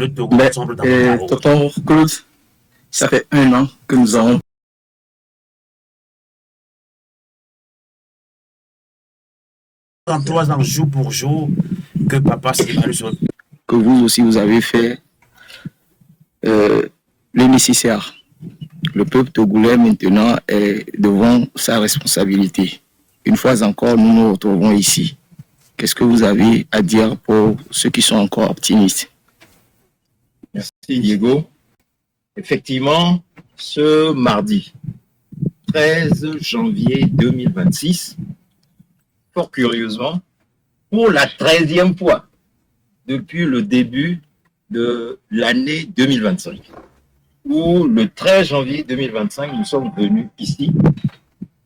le Togo semble dans le chaos. Tonton Claude, ça fait 1 an que nous avons 33 ans jour pour jour que papa s'évalue sur que vous aussi vous avez fait le nécessaire. Le peuple togolais maintenant est devant sa responsabilité. Une fois encore, nous nous retrouvons ici. Qu'est-ce que vous avez à dire pour ceux qui sont encore optimistes? Merci Diego. Effectivement, ce mardi 13 janvier 2026, fort curieusement, pour la 13e fois depuis le début de l'année 2025, où le 13 janvier 2025, nous sommes venus ici,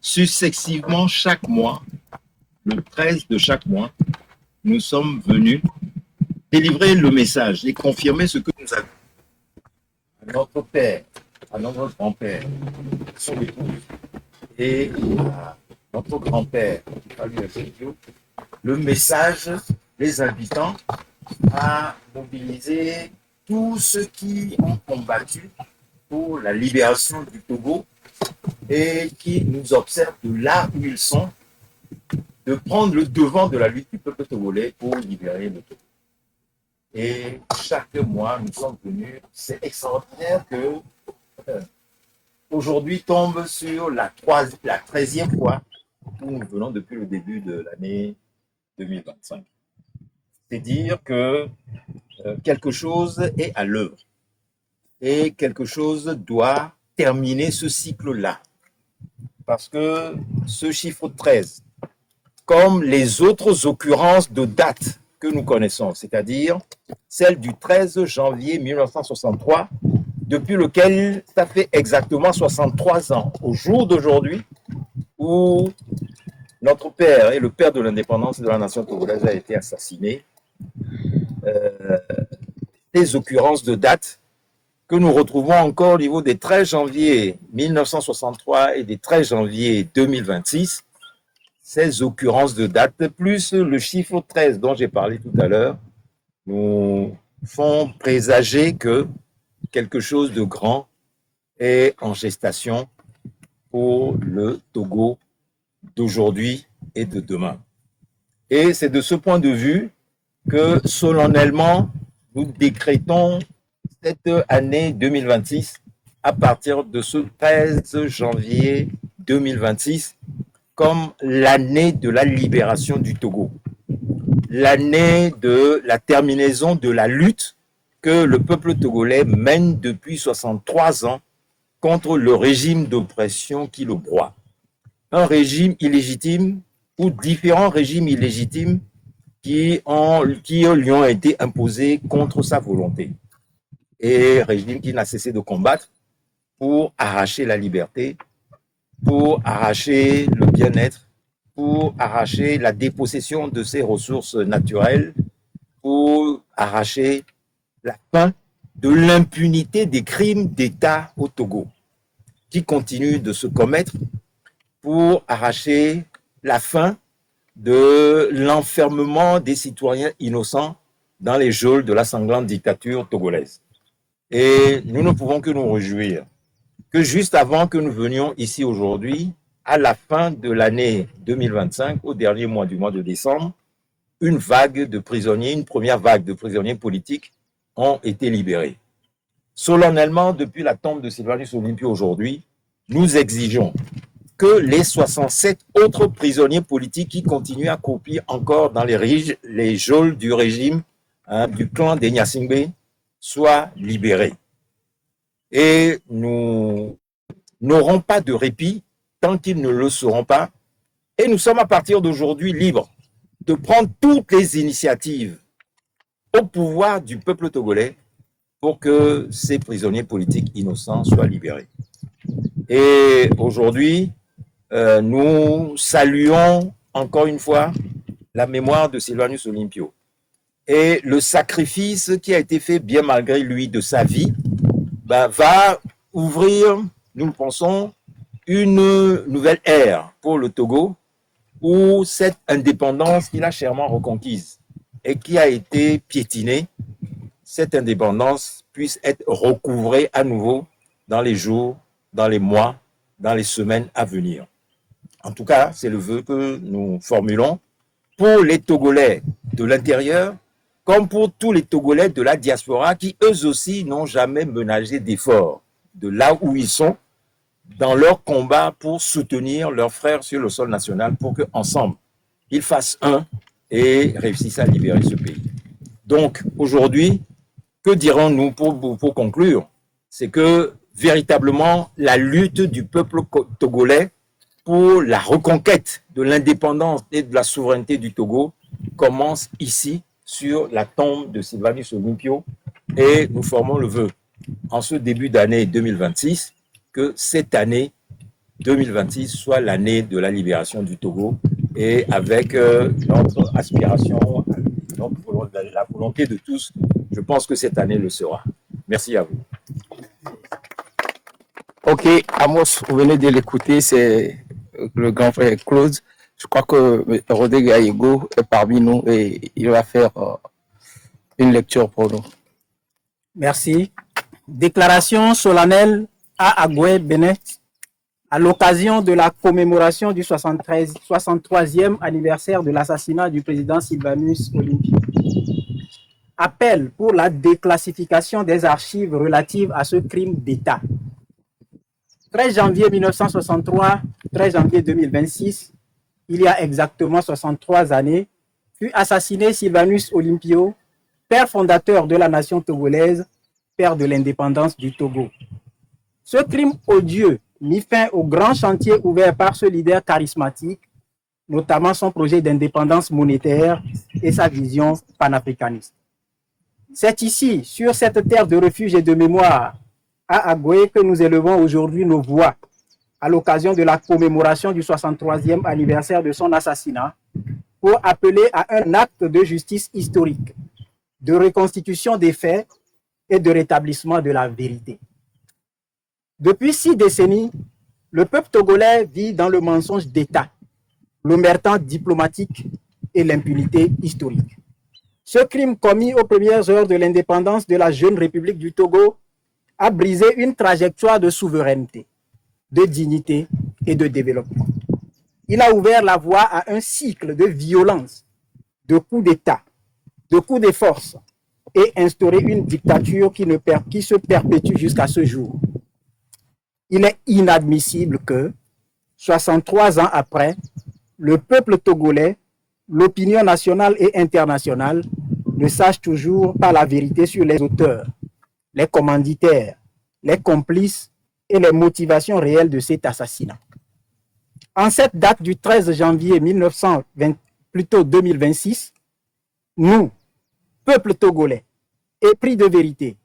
successivement chaque mois, le 13 de chaque mois, nous sommes venus délivrer le message et confirmer ce que nous avons. À notre père, à notre grand-père, son épouse, et à notre grand-père, le message les invitant à mobiliser tous ceux qui ont combattu pour la libération du Togo et qui nous observent de là où ils sont, de prendre le devant de la lutte du peuple togolais pour libérer le Togo. Et chaque mois, nous sommes venus. C'est extraordinaire que aujourd'hui tombe sur la 13e fois où nous venons depuis le début de l'année 2025. C'est dire que quelque chose est à l'œuvre et quelque chose doit terminer ce cycle-là. Parce que ce chiffre 13, comme les autres occurrences de date que nous connaissons, c'est-à-dire celle du 13 janvier 1963, depuis lequel ça fait exactement 63 ans, au jour d'aujourd'hui, où notre père et le père de l'indépendance de la nation togolaise a été assassiné. Des occurrences de date que nous retrouvons encore au niveau des 13 janvier 1963 et des 13 janvier 2026, ces occurrences de date, plus le chiffre 13 dont j'ai parlé tout à l'heure, nous font présager que quelque chose de grand est en gestation pour le Togo d'aujourd'hui et de demain. Et c'est de ce point de vue que solennellement, nous décrétons cette année 2026 à partir de ce 13 janvier 2026 comme l'année de la libération du Togo, l'année de la terminaison de la lutte que le peuple togolais mène depuis 63 ans contre le régime d'oppression qui le broie. Un régime illégitime ou différents régimes illégitimes qui lui ont été imposés contre sa volonté. Et régime qui n'a cessé de combattre pour arracher la liberté, pour arracher le bien-être, pour arracher la dépossession de ses ressources naturelles, pour arracher la fin de l'impunité des crimes d'État au Togo, qui continuent de se commettre, pour arracher la fin de l'enfermement des citoyens innocents dans les geôles de la sanglante dictature togolaise. Et nous ne pouvons que nous réjouir que juste avant que nous venions ici aujourd'hui, à la fin de l'année 2025, au dernier mois du mois de décembre, une première vague de prisonniers politiques ont été libérés. Solennellement, depuis la tombe de Sylvanus Olympio aujourd'hui, nous exigeons que les 67 autres prisonniers politiques qui continuent à croupir encore dans les geôles du régime du clan des Nyasingbe soient libérés. Et nous n'aurons pas de répit tant qu'ils ne le seront pas. Et nous sommes à partir d'aujourd'hui libres de prendre toutes les initiatives au pouvoir du peuple togolais pour que ces prisonniers politiques innocents soient libérés. Et aujourd'hui, nous saluons encore une fois la mémoire de Sylvanus Olympio et le sacrifice qui a été fait bien malgré lui de sa vie va ouvrir, nous le pensons, une nouvelle ère pour le Togo où cette indépendance qu'il a chèrement reconquise et qui a été piétinée cette indépendance puisse être recouvrée à nouveau dans les jours, dans les mois, dans les semaines à venir. En tout cas, c'est le vœu que nous formulons pour les Togolais de l'intérieur, comme pour tous les Togolais de la diaspora qui, eux aussi, n'ont jamais ménagé d'efforts de là où ils sont dans leur combat pour soutenir leurs frères sur le sol national pour qu'ensemble, ils fassent un et réussissent à libérer ce pays. Donc, aujourd'hui, que dirons-nous pour conclure? C'est que, véritablement, la lutte du peuple togolais pour la reconquête de l'indépendance et de la souveraineté du Togo commence ici, sur la tombe de Sylvanus Olympio, et nous formons le vœu, en ce début d'année 2026, que cette année 2026 soit l'année de la libération du Togo, et avec notre aspiration, la volonté de tous, je pense que cette année le sera. Merci à vous. Ok, Amos, vous venez de l'écouter, c'est le grand frère Claude. Je crois que Rodrigue Aïgo est parmi nous et il va faire une lecture pour nous. Merci. Déclaration solennelle à Agoué, Bénin, à l'occasion de la commémoration du 63e anniversaire de l'assassinat du président Sylvanus Olympio. Appel pour la déclassification des archives relatives à ce crime d'État. 13 janvier 1963, 13 janvier 2026, il y a exactement 63 années, fut assassiné Sylvanus Olympio, père fondateur de la nation togolaise, père de l'indépendance du Togo. Ce crime odieux mit fin au grand chantier ouvert par ce leader charismatique, notamment son projet d'indépendance monétaire et sa vision panafricaniste. C'est ici, sur cette terre de refuge et de mémoire, à Agoué, que nous élevons aujourd'hui nos voix à l'occasion de la commémoration du 63e anniversaire de son assassinat pour appeler à un acte de justice historique, de reconstitution des faits et de rétablissement de la vérité. Depuis 6 décennies, le peuple togolais vit dans le mensonge d'État, l'omerta diplomatique et l'impunité historique. Ce crime commis aux premières heures de l'indépendance de la jeune République du Togo a brisé une trajectoire de souveraineté, de dignité et de développement. Il a ouvert la voie à un cycle de violence, de coups d'État, de coups de force et instauré une dictature qui se perpétue jusqu'à ce jour. Il est inadmissible que, 63 ans après, le peuple togolais, l'opinion nationale et internationale ne sachent toujours pas la vérité sur les auteurs, les commanditaires, les complices et les motivations réelles de cet assassinat. En cette date du 13 janvier 2026, nous, peuple togolais, épris de vérité,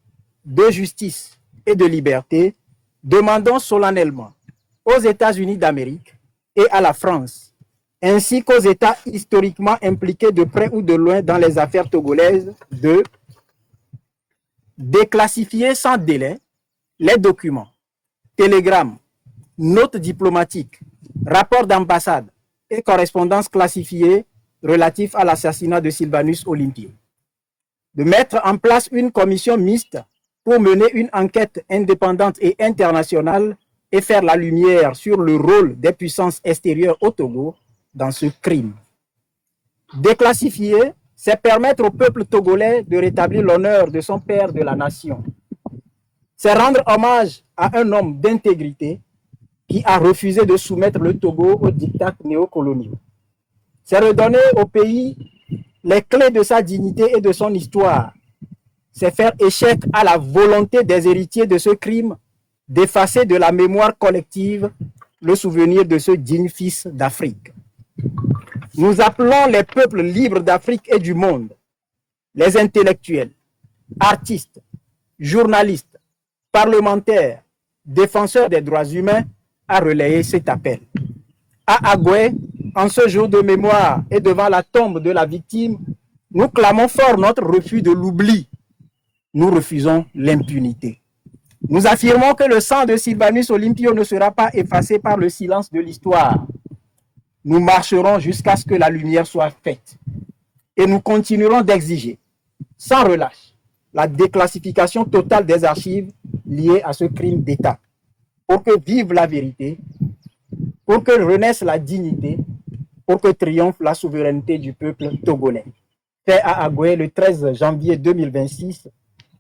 de justice et de liberté, demandons solennellement aux États-Unis d'Amérique et à la France, ainsi qu'aux États historiquement impliqués de près ou de loin dans les affaires togolaises, de déclassifier sans délai les documents, télégrammes, notes diplomatiques, rapports d'ambassade et correspondances classifiées relatifs à l'assassinat de Sylvanus Olympio. De mettre en place une commission mixte pour mener une enquête indépendante et internationale et faire la lumière sur le rôle des puissances extérieures au Togo dans ce crime. Déclassifier, c'est permettre au peuple togolais de rétablir l'honneur de son père de la nation. C'est rendre hommage à un homme d'intégrité qui a refusé de soumettre le Togo aux diktats néocoloniaux. C'est redonner au pays les clés de sa dignité et de son histoire. C'est faire échec à la volonté des héritiers de ce crime d'effacer de la mémoire collective le souvenir de ce digne fils d'Afrique. Nous appelons les peuples libres d'Afrique et du monde, les intellectuels, artistes, journalistes, parlementaires, défenseurs des droits humains à relayer cet appel. À Agoué, en ce jour de mémoire et devant la tombe de la victime, nous clamons fort notre refus de l'oubli. Nous refusons l'impunité. Nous affirmons que le sang de Sylvanus Olympio ne sera pas effacé par le silence de l'histoire. Nous marcherons jusqu'à ce que la lumière soit faite. Et nous continuerons d'exiger, sans relâche, la déclassification totale des archives liées à ce crime d'État, pour que vive la vérité, pour que renaisse la dignité, pour que triomphe la souveraineté du peuple togolais. Fait à Agoué le 13 janvier 2026,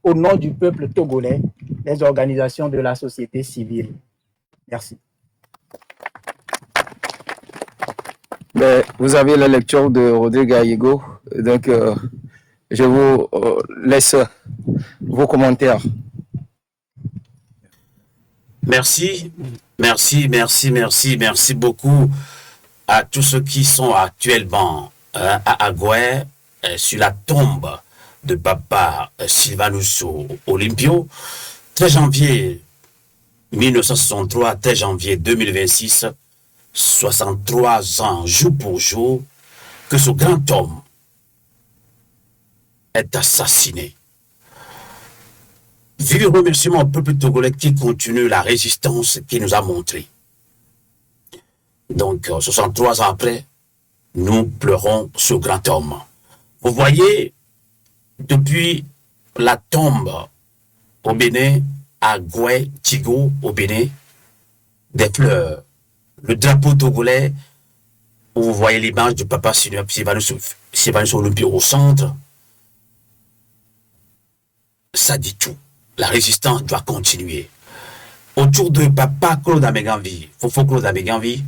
au nom du peuple togolais, les organisations de la société civile. Merci. Vous avez la lecture de Rodrigue Ayego, donc je vous laisse vos commentaires. Merci beaucoup à tous ceux qui sont actuellement à Agoué sur la tombe de Papa Sylvanus Olympio, 13 janvier 1963, 13 janvier 2026, 63 ans jour pour jour, que ce grand homme est assassiné. Vive remerciement au peuple togolais qui continue la résistance qu'il nous a montrée. Donc, 63 ans après, nous pleurons ce grand homme. Vous voyez, depuis la tombe au Bénin, à Goué, Tigo, au Bénin, des fleurs, le drapeau togolais, où vous voyez l'image de Papa Sylvanus Olympio au centre, ça dit tout. La résistance doit continuer. Autour de Papa Claude Améganvi, Fofo Claude Améganvi,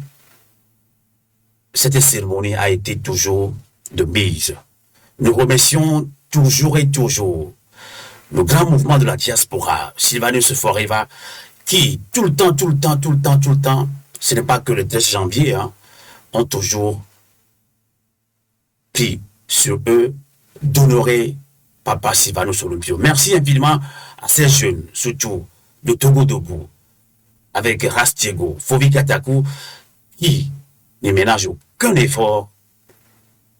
cette cérémonie a été toujours de mise. Nous remercions toujours et toujours le grand mouvement de la diaspora, Sylvanus Forever, qui tout le temps, ce n'est pas que le 13 janvier, ont toujours pris sur eux d'honorer Papa Sylvanus Olympio. Merci infiniment à ces jeunes, surtout de Togo, avec Rastiego, Fovi Katakou, qui ne ménagent aucun effort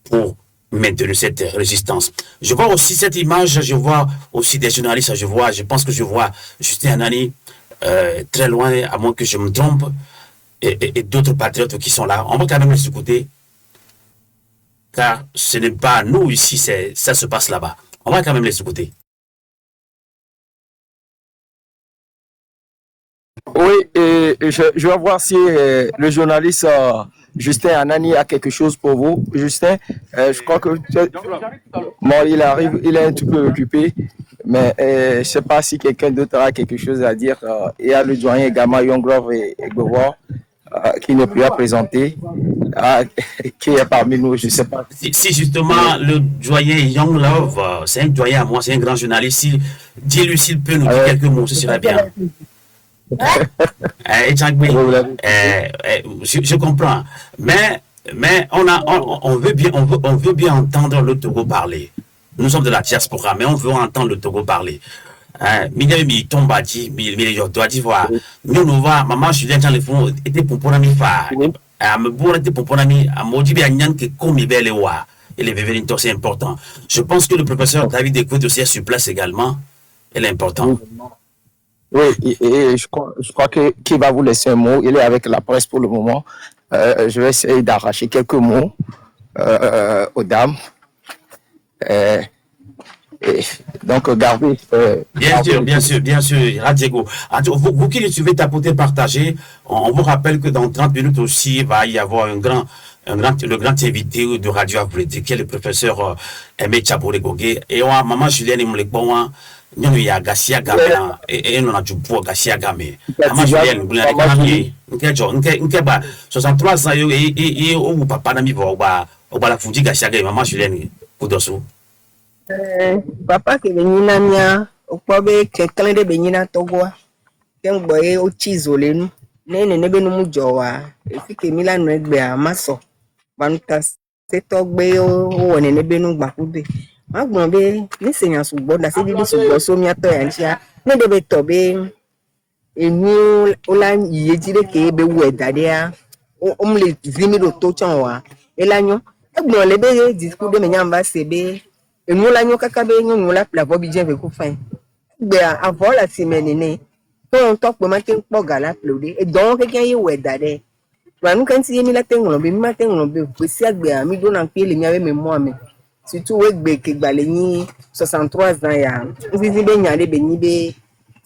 pour maintenir cette résistance. Je vois aussi cette image, je vois aussi des journalistes, je pense que je vois Justin Anani très loin, à moins que je me trompe, et d'autres patriotes qui sont là. On va quand même les écouter, car ce n'est pas nous ici, ça se passe là-bas. On va quand même les écouter. Oui, et je vais voir si le journaliste Justin Anani a quelque chose pour vous. Justin, je crois que bon, il arrive, il est un petit peu occupé, mais je ne sais pas si quelqu'un d'autre a quelque chose à dire. Il y a le doyen également, Younglove et Govoir, qui n'est plus à présenter, qui est parmi nous, je ne sais pas. Si justement le doyen Younglove, c'est un doyen à moi, c'est un grand journaliste, dis-lui s'il peut nous dire quelques mots, ce serait bien. Je comprends, mais on veut bien entendre le Togo parler. Nous sommes de la diaspora, mais on veut entendre le Togo parler. Mi tombe à dit, doit dire voir. Nous va, maman, je viens dans les fonds, était pour ami fa. Me bourre était pour ami, à maudit bien nyan que comme il va les voir. Et les bébés c'est important. Je pense que le professeur David écoute aussi sur place également. Il est important. Oui, et je crois qu'il va vous laisser un mot. Il est avec la presse pour le moment. Je vais essayer d'arracher quelques mots aux dames. Donc, gardez. Bien sûr, Radiego. Vous qui le suivez, tapoter, partager, on vous rappelle que dans 30 minutes aussi, il va y avoir le grand invité de Radio Afrique, qui est le professeur Aimé Tchabouré-Gogé. Et maman Julienne Moulekbouan, nous y a Gassia Gamé, et nous a du poids Gassia Gamé. Maman Julienne, vous l'avez connu, 63 ans, et où papa n'a mis la foutie Gassia Gamé, maman Julienne, Koudossou. Papa ke benyina mia okpobe ke klende benyina togoa ke ngboye o chizole nu ne be nu mu jowa e fike mila nu egbe amaso banuta se togbe o woni ne be nu gbakude magbon be ni seyan sugbo da se didi sugbo so mi ato ya ntia ne de be tobe enu ola yejire ke be wu edade a o mle zimi do to chan wa elanyo egbon le be disku de menyamba sebe et nous la kakabe nous la voix bien avec fin avant la semaine né on top pour matin pour gala plodé et donc quelqu'un y ouais dade nous quand si mi la tengo be mi matin on be si agbe mi do na pe le mi ave me mo ame surtout wegbe ke gbale ni 63 ans ya nzizi be nyale be ni be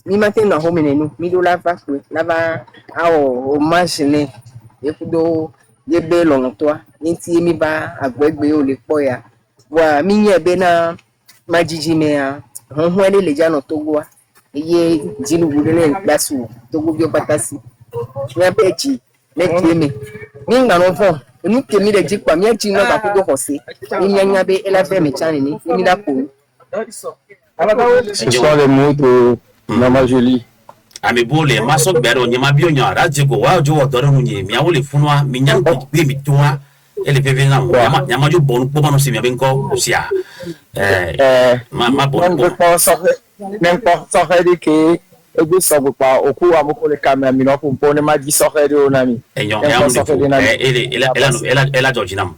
mi matin na home nenu mi do lava kwe lava o machine ekudo ye be longtoa ni ti mi ba agbegbe o le po ya wa mi nye be na majiji me ya honhon le jano Togo ye jinu gudele gbasu Togo bi o patasi mi apechi le kiemi mi ngano fo ni kemi le jikpa mi achi no ba kudo hose mi nyanya be ela fe me chani ni mi da ko. Ce sont les mots de Maman Jolie. Amibole maso bero nyama bio nya rajiko wa jo odoro munye mi awole funwa mi nyam bi mi toa ele veve na nyama jo bonu po mano se mi benko usia ma bonu N'importe sorti que ego sabu pa oku amoko le kamera mi no pompo ne ma di sorti de onami enyon ela jojinam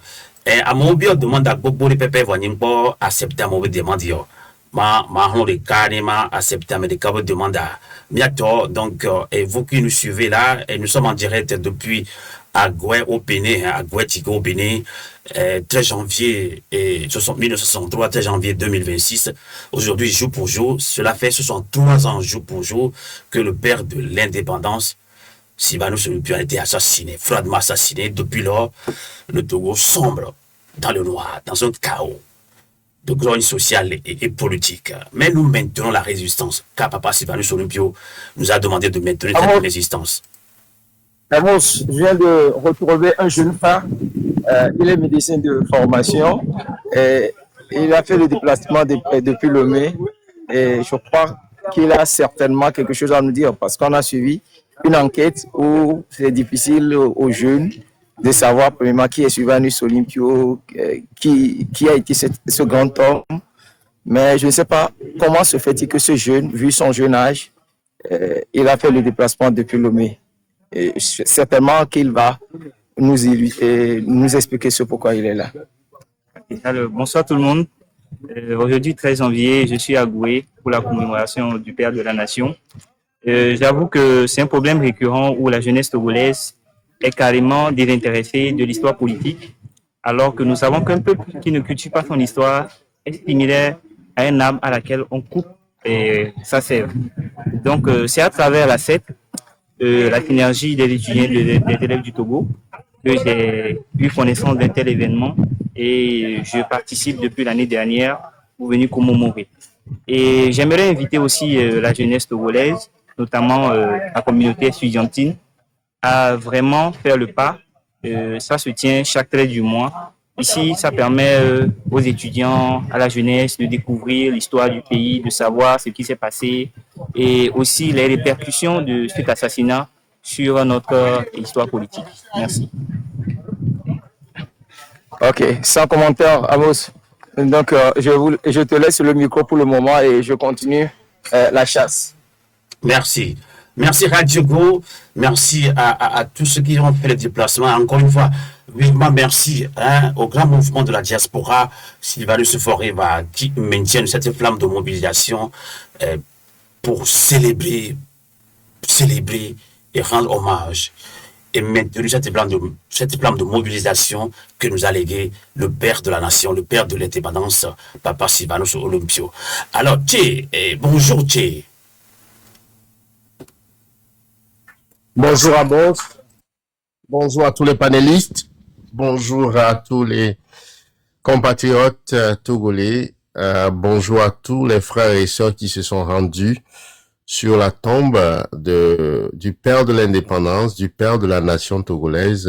amobio demande gbogbo pepe voni mpo accepter amobi demande yo ma on le carrément accepter mais de cabo demande bientôt donc et vous qui nous suivez là et nous sommes en direct depuis Agoué au Bénin, Agoué Tigo au Bénin, 13 janvier 1963, 13 janvier 2026. Aujourd'hui, jour pour jour, cela fait 63 ans jour pour jour que le père de l'indépendance, Sylvanus Olympio, a été assassiné, froidement assassiné. Depuis lors, le Togo sombre dans le noir, dans un chaos de grogne sociale et politique. Mais nous maintenons la résistance, car papa Sylvanus Olympio nous a demandé de maintenir cette résistance. Amos, je viens de retrouver un jeune femme. Il est médecin de formation. Et il a fait le déplacement depuis Lomé. Et je crois qu'il a certainement quelque chose à nous dire parce qu'on a suivi une enquête où c'est difficile aux jeunes de savoir premièrement qui est Sylvanus Olympio, qui a été ce grand homme. Mais je ne sais pas comment se fait-il que ce jeune, vu son jeune âge, il a fait le déplacement depuis Lomé. Et certainement qu'il va nous expliquer ce pourquoi il est là. Alors, bonsoir tout le monde. Aujourd'hui, 13 janvier, je suis à Goué pour la commémoration du Père de la Nation. J'avoue que c'est un problème récurrent où la jeunesse togolaise est carrément désintéressée de l'histoire politique, alors que nous savons qu'un peuple qui ne cultive pas son histoire est similaire à un arbre à laquelle on coupe sa sève. Donc, c'est à travers la CEP, la synergie des étudiants des élèves du Togo, que j'ai eu connaissance d'un tel événement et je participe depuis l'année dernière pour venir commémorer. Et j'aimerais inviter aussi la jeunesse togolaise, notamment la communauté estudiantine, à vraiment faire le pas. Ça se tient chaque 13 du mois. Ici, ça permet aux étudiants, à la jeunesse de découvrir l'histoire du pays, de savoir ce qui s'est passé et aussi les répercussions de cet assassinat sur notre histoire politique. Merci. Ok, sans commentaire, Amos. Donc, je te laisse le micro pour le moment et je continue la chasse. Merci. Merci Radio Go, merci à tous ceux qui ont fait le déplacement. Encore une fois, vivement merci au grand mouvement de la diaspora, Sylvanus Forever, qui maintient cette flamme de mobilisation pour célébrer et rendre hommage et maintenir cette flamme de mobilisation que nous a légué le père de la nation, le père de l'indépendance, Papa Sylvanus Olympio. Alors, Tché, bonjour Tché. Bonjour à Amos, bonjour à tous les panélistes, bonjour à tous les compatriotes togolais, bonjour à tous les frères et sœurs qui se sont rendus sur la tombe du père de l'indépendance, du père de la nation togolaise,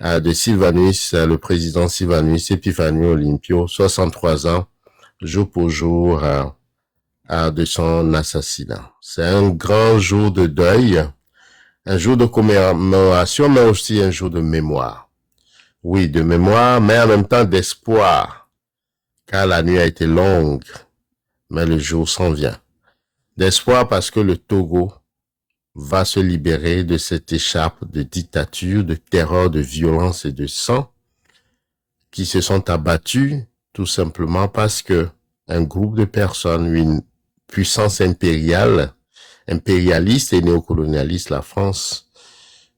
de Sylvanus, le président Sylvanus Epiphanie Olympio, 63 ans, jour pour jour, de son assassinat. C'est un grand jour de deuil. Un jour de commémoration, mais aussi un jour de mémoire. Oui, de mémoire, mais en même temps d'espoir, car la nuit a été longue, mais le jour s'en vient. D'espoir parce que le Togo va se libérer de cette écharpe de dictature, de terreur, de violence et de sang qui se sont abattus tout simplement parce que un groupe de personnes, une puissance impérialiste et néocolonialiste, la France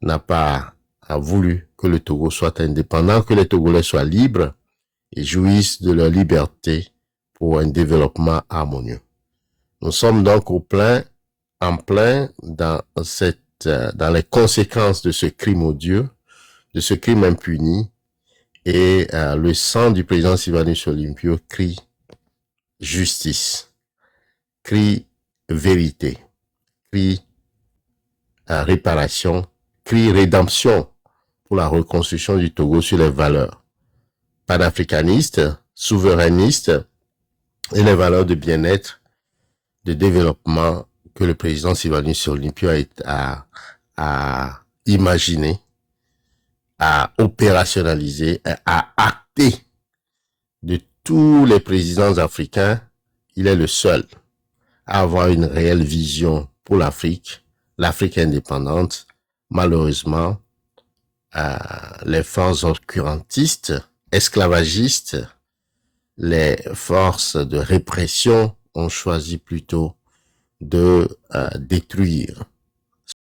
n'a pas voulu que le Togo soit indépendant, que les Togolais soient libres, et jouissent de leur liberté pour un développement harmonieux. Nous sommes donc en plein dans les conséquences de ce crime odieux, de ce crime impuni, et le sang du président Sylvanus Olympio crie justice, crie vérité, crie réparation, crie rédemption pour la reconstruction du Togo sur les valeurs panafricanistes, souverainistes et les valeurs de bien-être, de développement que le président Sylvanus Olympio a imaginé, à opérationnaliser, à acter. De tous les présidents africains, il est le seul à avoir une réelle vision pour l'Afrique indépendante. Malheureusement, les forces obscurantistes, esclavagistes, les forces de répression ont choisi plutôt de détruire